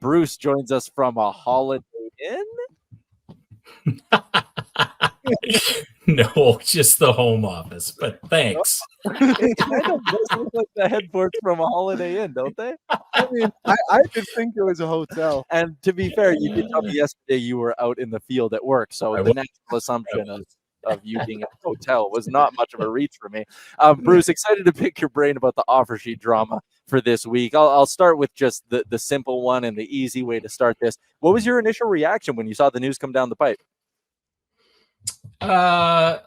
Bruce joins us from a Holiday Inn. No, just the home office, but thanks. It kind of does look like the headboards from a Holiday Inn, don't they? I mean, I did think it was a hotel. And to be fair, you did tell me yesterday you were out in the field at work, so the natural assumption of you being at a hotel was not much of a reach for me. Bruce, excited to pick your brain about the offer sheet drama for this week. I'll start with just the simple one and the easy way to start this. What was your initial reaction when you saw the news come down the pipe? A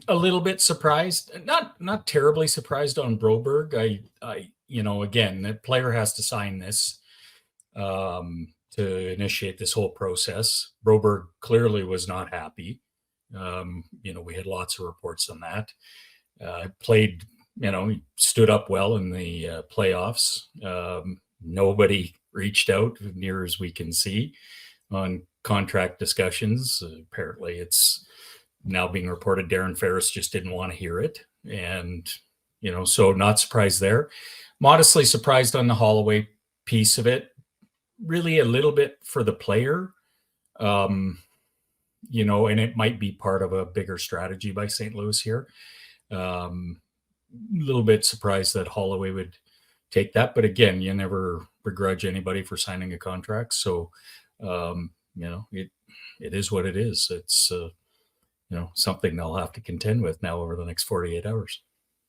little bit surprised, not terribly surprised on Broberg. I again, the player has to sign this to initiate this whole process. Broberg clearly was not happy. We had lots of reports on that. Played, he stood up well in the playoffs. Nobody reached out, near as we can see, on contract discussions. Apparently it's now being reported Darren Ferris just didn't want to hear it. And, so not surprised there. Modestly surprised on the Holloway piece of it. Really a little bit for the player, and it might be part of a bigger strategy by St. Louis here. A little bit surprised that Holloway would take that. But again, you never begrudge anybody for signing a contract. So, it is what it is. It's, something they'll have to contend with now over the next 48 hours.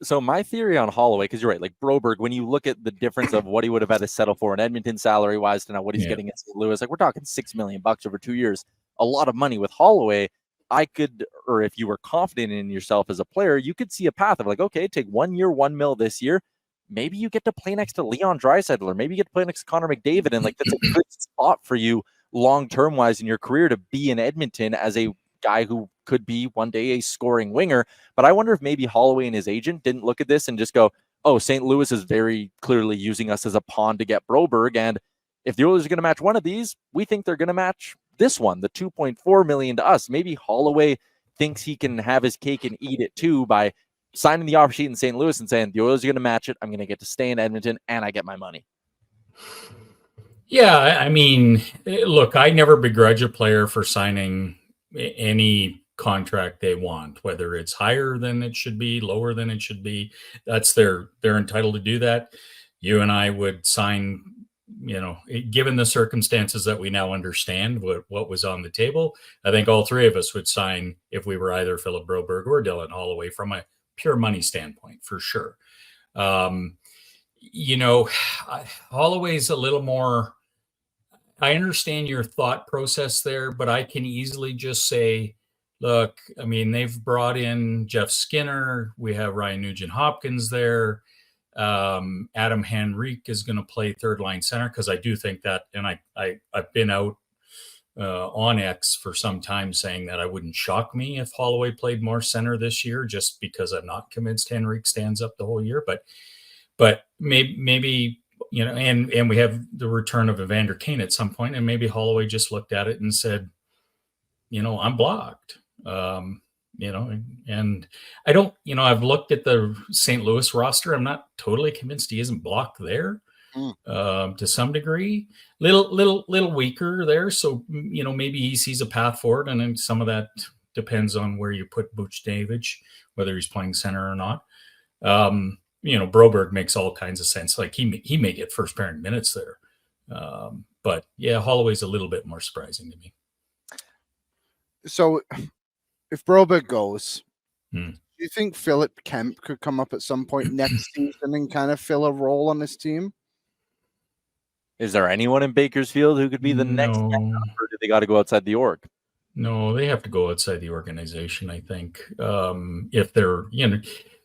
So my theory on Holloway, because you're right, like Broberg, when you look at the difference of what he would have had to settle for in Edmonton salary-wise to now what he's getting at St. Louis, like we're talking $6 million over 2 years, a lot of money. With Holloway, or if you were confident in yourself as a player, you could see a path of like, okay, take 1 year, $1 million this year. Maybe you get to play next to Leon Draisaitl, or maybe you get to play next to Connor McDavid, and like that's a good spot for you long-term wise in your career to be in Edmonton as a guy who could be one day a scoring winger. But I wonder if maybe Holloway and his agent didn't look at this and just go, oh, St. Louis is very clearly using us as a pawn to get Broberg. And if the Oilers are going to match one of these, we think they're going to match this one, the $2.4 million to us. Maybe Holloway thinks he can have his cake and eat it too by signing the offer sheet in St. Louis and saying the Oilers are going to match it. I'm going to get to stay in Edmonton and I get my money. Yeah, I mean, look, I never begrudge a player for signing any contract they want, whether it's higher than it should be, lower than it should be. That's they're entitled to do that. You and I would sign, given the circumstances that we now understand what was on the table, I think all three of us would sign if we were either Philip Broberg or Dylan Holloway from a pure money standpoint, for sure. Holloway's a little more, I understand your thought process there, but I can easily just say, look, I mean, they've brought in Jeff Skinner. We have Ryan Nugent-Hopkins there. Adam Henrique is going to play third line center, because I do think that, and I've been out on X for some time saying that I wouldn't shock me if Holloway played more center this year, just because I'm not convinced Henrique stands up the whole year. But maybe and we have the return of Evander Kane at some point, and maybe Holloway just looked at it and said, I'm blocked. And I don't, I've looked at the St. Louis roster. I'm not totally convinced he isn't blocked there to some degree, little weaker there. So, maybe he sees a path forward, and then some of that depends on where you put Buchnevich, whether he's playing center or not. Broberg makes all kinds of sense. Like he may get first pairing minutes there. But yeah, Holloway's a little bit more surprising to me. So if Broberg goes, do you think Philip Kemp could come up at some point next season and kind of fill a role on this team? Is there anyone in Bakersfield who could be the next guy, or do they got to go outside the org? No, they have to go outside the organization, I think. If they're,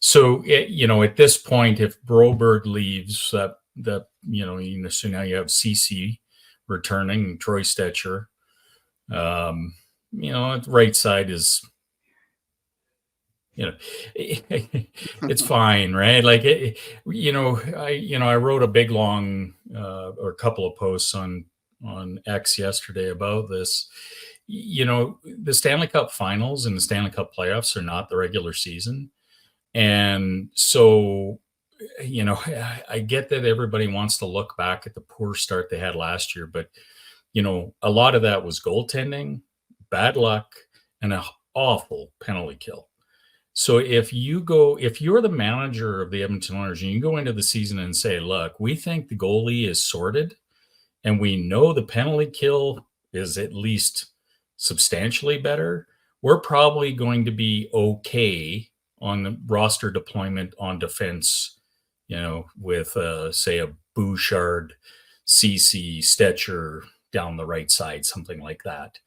so, at this point, if Broberg leaves, so now you have CC returning, Troy Stetcher. Right side is, it's fine, right? Like, I wrote a big, long, or a couple of posts on X yesterday about this. The Stanley Cup finals and the Stanley Cup playoffs are not the regular season. And so I get that everybody wants to look back at the poor start they had last year, but a lot of that was goaltending, bad luck, and an awful penalty kill. So if you're the manager of the Edmonton Oilers and you go into the season and say, look, we think the goalie is sorted and we know the penalty kill is at least substantially better, we're probably going to be okay on the roster deployment on defense, with say a Bouchard, CC, Stetcher down the right side, something like that.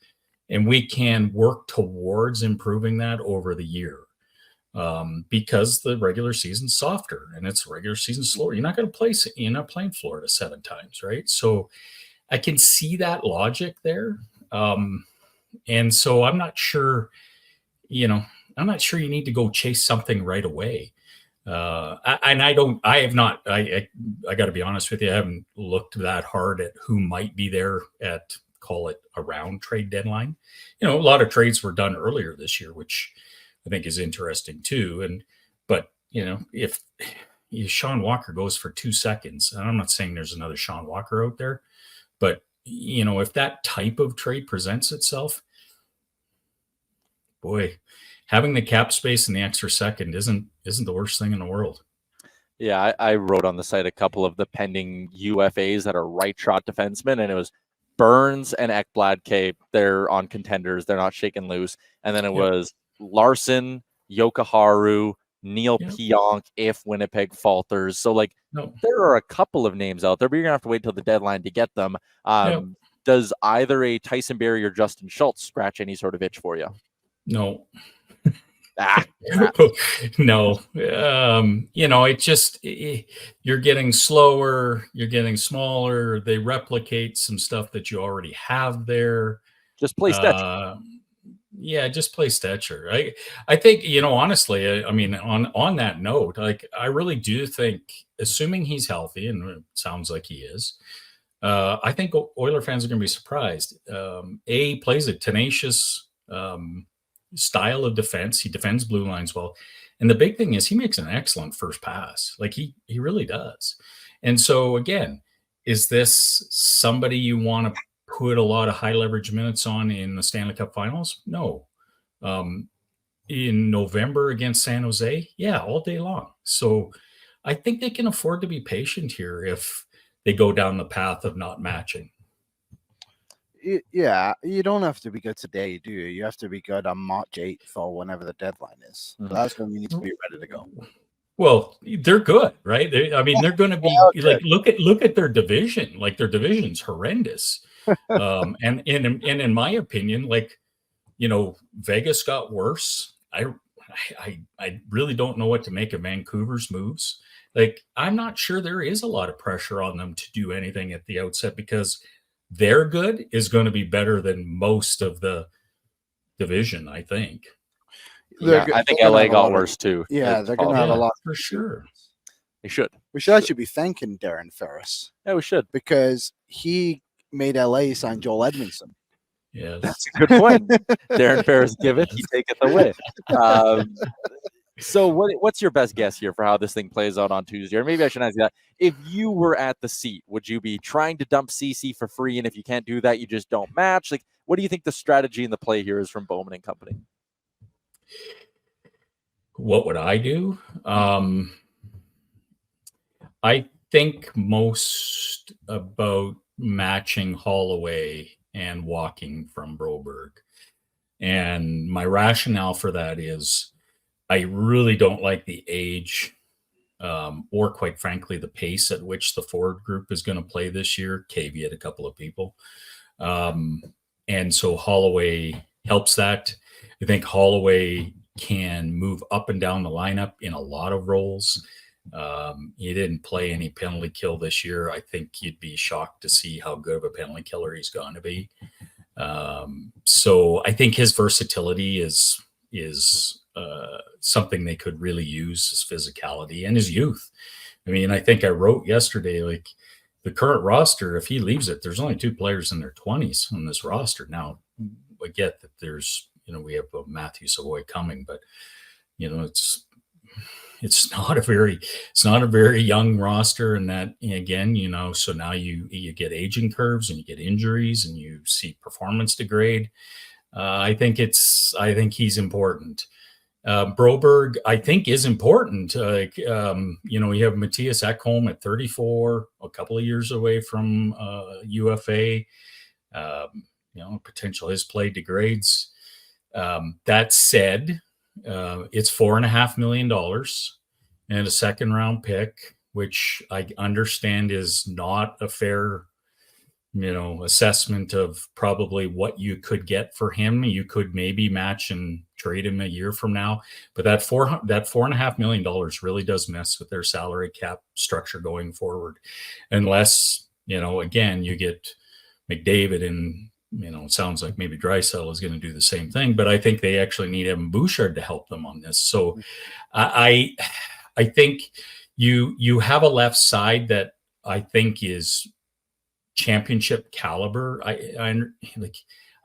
And we can work towards improving that over the year. Because the regular season's softer and it's regular season slower. You're not playing Florida 7 times, right? So I can see that logic there. And so I'm not sure you need to go chase something right away. I got to be honest with you. I haven't looked that hard at who might be there at, call it, around trade deadline. A lot of trades were done earlier this year, which I think is interesting too. But if Sean Walker goes for 2 seconds, and I'm not saying there's another Sean Walker out there, but if that type of trade presents itself, boy, having the cap space and the extra second isn't the worst thing in the world. Yeah, I wrote on the site a couple of the pending UFAs that are right shot defensemen, and it was Burns and Ekblad. They're on contenders. They're not shaking loose. And then it was Larson, Yokoharu, Neil Pionk if Winnipeg falters. So there are a couple of names out there, but you're gonna have to wait till the deadline to get them. Does either a Tyson Barrie or Justin Schultz scratch any sort of itch for you? No. No. It just, you're getting slower, you're getting smaller. They replicate some stuff that you already have there. Just play Stetcher. Yeah, just play Stetcher. I think, honestly, on that note, I really do think, assuming he's healthy, and it sounds like he is, I think Oiler fans are going to be surprised. He plays a tenacious style of defense. He defends blue lines well. And the big thing is he makes an excellent first pass. He really does. And so, again, is this somebody you want to put a lot of high leverage minutes on in the Stanley Cup Finals? No. In November against San Jose? Yeah, all day long. So I think they can afford to be patient here if they go down the path of not matching. Yeah, you don't have to be good today, do you? You have to be good on March 8th or whenever the deadline is. So that's when you need to be ready to go. Well, they're good, right? They're going to be look at their division. Their division's horrendous. And in my opinion, Vegas got worse. I really don't know what to make of Vancouver's moves. I'm not sure there is a lot of pressure on them to do anything at the outset because their good is going to be better than most of the division, I think. Yeah, I think LA got worse too. Yeah, they're going to have a lot for sure. They should. We should actually be thanking Darren Ferris. Yeah, we should, because he made LA sign Joel Edmondson. Yeah, that's a good point. Darren Ferris giveth, he taketh away. So what's your best guess here for how this thing plays out on Tuesday? Or maybe I should ask you that. If you were at the seat, would you be trying to dump CC for free? And if you can't do that, you just don't match? What do you think the strategy and the play here is from Bowman and company? What would I do? I think most about matching Holloway and walking from Broberg. And my rationale for that is I really don't like the age or, quite frankly, the pace at which the forward group is going to play this year, caveat a couple of people. And so Holloway helps that. I think Holloway can move up and down the lineup in a lot of roles. He didn't play any penalty kill this year. I think you'd be shocked to see how good of a penalty killer he's going to be. So I think his versatility is something they could really use, his physicality and his youth. I think I wrote yesterday, the current roster, if he leaves it, there's only 2 players in their 20s on this roster. Now, I get that there's, we have Matthew Savoy coming, but, it's it's not a very young roster, and that again, so now you get aging curves and you get injuries and you see performance degrade. I think he's important. Broberg, I think, is important. You have Matthias Ekholm at 34, a couple of years away from UFA. Potential his play degrades. That said, it's $4.5 million and a second round pick, which I understand is not a fair, assessment of probably what you could get for him. You could maybe match and trade him a year from now, but that $4.5 million really does mess with their salary cap structure going forward, unless again you get McDavid and it sounds like maybe Draisaitl is going to do the same thing, but I think they actually need Evan Bouchard to help them on this. So I think you have a left side that I think is championship caliber. I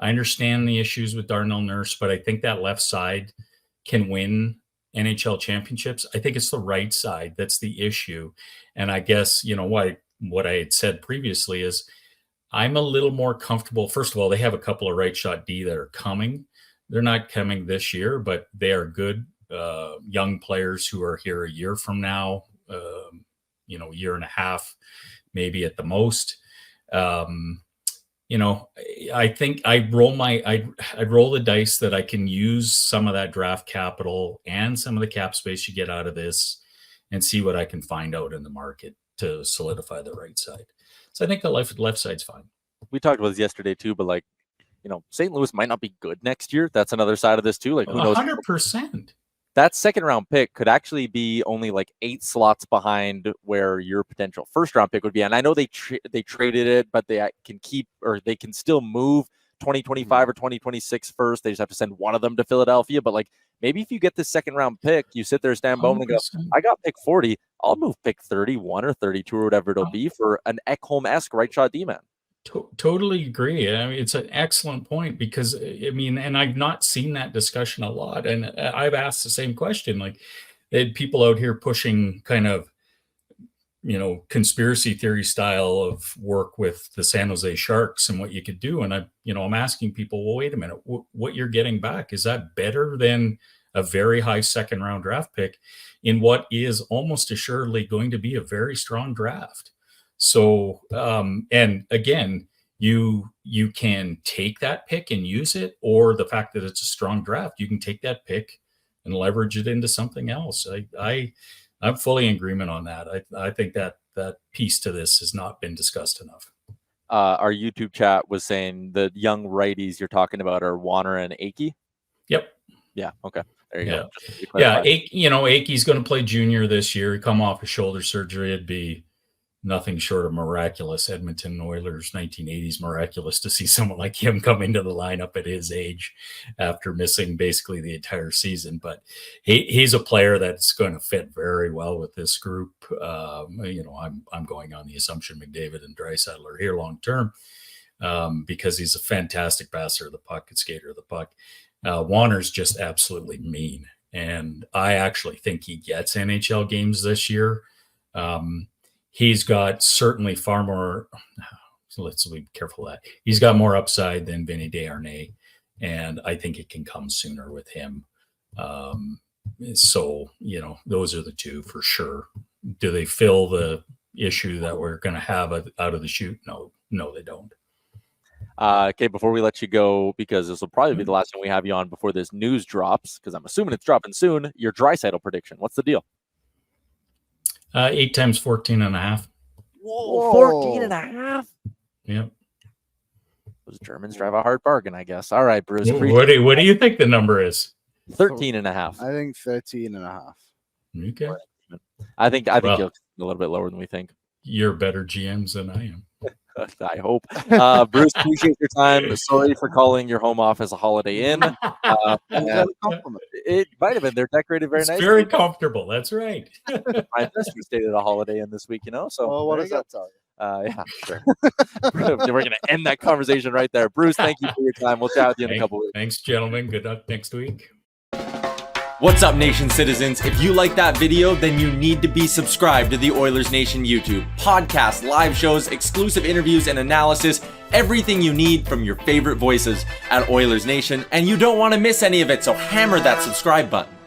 understand the issues with Darnell Nurse, but I think that left side can win NHL championships. I think it's the right side that's the issue. And I guess, what I had said previously is I'm a little more comfortable. First of all, they have a couple of right shot D that are coming. They're not coming this year, but they are good young players who are here a year from now, a year and a half, maybe at the most. I think I'd roll the dice that I can use some of that draft capital and some of the cap space you get out of this and see what I can find out in the market to solidify the right side. So I think the left side's fine. We talked about this yesterday too, but St. Louis might not be good next year. That's another side of this too. Who knows? 100%. That second round pick could actually be only 8 slots behind where your potential first round pick would be. And I know they traded it, but they can still move 2025 or 2026 first. They just have to send one of them to Philadelphia. But maybe if you get this second round pick, you sit there, Stan Bowman, and go, I got pick 40. I'll move pick 31 or 32 or whatever it'll be for an Ekholm-esque right shot D-man. Totally agree. I mean, it's an excellent point because and I've not seen that discussion a lot. And I've asked the same question. They had people out here pushing kind of, conspiracy theory style of work with the San Jose Sharks and what you could do. And I'm asking people, well, wait a minute, what you're getting back, is that better than a very high second round draft pick in what is almost assuredly going to be a very strong draft? So, and again, you can take that pick and use it, or the fact that it's a strong draft, you can take that pick and leverage it into something else. I'm fully in agreement on that. I think that piece to this has not been discussed enough. Our YouTube chat was saying the young righties you're talking about are Warner and Akey. Yep. Yeah. Okay. There you go. Yeah. Akey's going to play junior this year. He come off a shoulder surgery. It'd be nothing short of miraculous. Edmonton Oilers 1980s miraculous to see someone like him come into the lineup at his age after missing basically the entire season. But he's a player that's going to fit very well with this group. I'm going on the assumption McDavid and Draisaitl are here long term because he's a fantastic passer of the puck and skater of the puck. Warner's just absolutely mean, and I actually think he gets NHL games this year. He's got certainly far more, so let's be careful of that. He's got more upside than Vinny Desharnais, and I think it can come sooner with him. So, those are the two for sure. Do they fill the issue that we're going to have out of the chute? No, they don't. Okay, before we let you go, because this will probably be the last time we have you on before this news drops, because I'm assuming it's dropping soon, your Draisaitl prediction. What's the deal? 8 times 14.5. Whoa, 14.5? Yep. Those Germans drive a hard bargain, I guess. All right, Bruce. What do you think the number is? 13.5. I think 13.5. Okay. I think you'll a little bit lower than we think. You're better GMs than I am. I hope. Bruce, appreciate your time. Sorry for calling your home office a Holiday Inn. It might have been. They're decorated very nicely. Very comfortable. That's right. My investors stayed at a Holiday Inn this week, So, well, what does that tell you? Yeah, sure. We're going to end that conversation right there. Bruce, thank you for your time. We'll chat with you in a couple weeks. Thanks, gentlemen. Good luck next week. What's up, Nation citizens? If you like that video, then you need to be subscribed to the Oilers Nation YouTube. Podcasts, live shows, exclusive interviews, and analysis. Everything you need from your favorite voices at Oilers Nation. And you don't want to miss any of it, so hammer that subscribe button.